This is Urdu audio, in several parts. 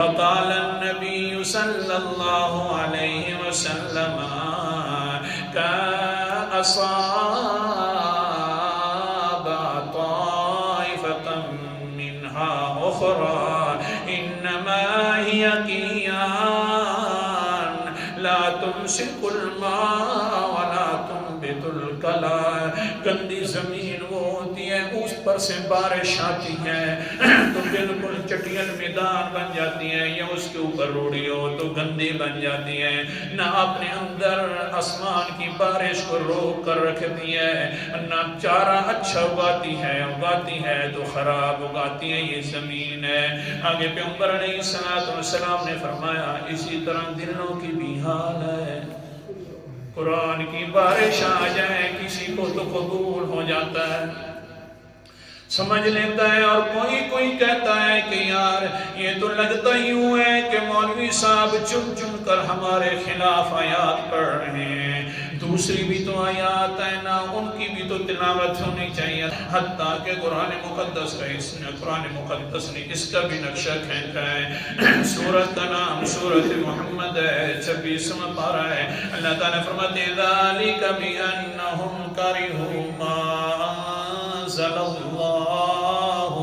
قال النبي صلى الله عليه وسلم كأصاب طائفة منها أخرى إنما هي كيان لا تمسك الماء ولا تنبت الكلى. گندی زمین وہ ہوتی ہے اس پر سے بارش آتی ہے تو بالکل چٹیل میدان بن جاتی ہے، یا اس کے اوپر روڑی ہو تو گندی بن جاتی ہے، نہ اپنے اندر آسمان کی بارش کو روک کر رکھتی ہے، نہ چارہ اچھا اگاتی ہے تو خراب اگاتی ہے. یہ زمین ہے. آگے پیغمبر علیہ السلام نے فرمایا اسی طرح دلوں کی بھی حال ہے. قرآن کی بارش آ جائے کسی کو تو قبول ہو جاتا ہے، سمجھ لیتا ہے، اور کوئی کہتا ہے کہ یار یہ تو لگتا ہی ہوں ہے کہ مولوی صاحب چن کر ہمارے خلاف آیات پڑھ رہے ہیں. دوسری بھی تو آیات ہے نا، ان کی بھی تو تلاوت ہونی چاہیے. حتیٰ کہ قرآن مقدس نے اس کا بھی نقشہ کھینچا ہے. سورت کا نام سورت محمد ہے، 26واں پارہ ہے. اللہ تعالیٰ فرماتے ہیں ذَلِكَ بِأَنَّهُمْ كَرِهُوا مَا أَنزَلَ اللَّهُ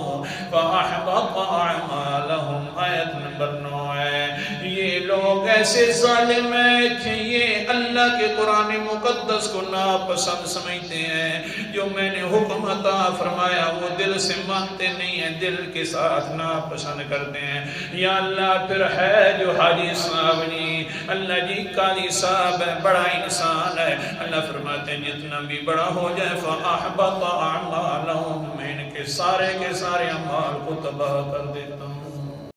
فَأَحْبَطَ أَعْمَالَهُمْ. آیت نمبر 9 ہے. یہ لوگ ایسے ظالم ہیں کہ یہ اللہ کے قرآن مقدس کو ناپسند سمجھتے ہیں. جو میں نے حکم عطا فرمایا وہ دل سے مانتے نہیں ہیں، دل کے ساتھ ناپسند کرتے ہیں. یا اللہ پھر ہے جو حاجی صاحب نہیں، اللہ جی قاضی صاحب ہے، بڑا انسان ہے. اللہ فرماتے ہیں جتنا بھی بڑا ہو جائے فَأَحْبَطَ أَعْمَالَهُمْ، میں ان کے سارے اعمال کو تباہ کر دیتا ہوں.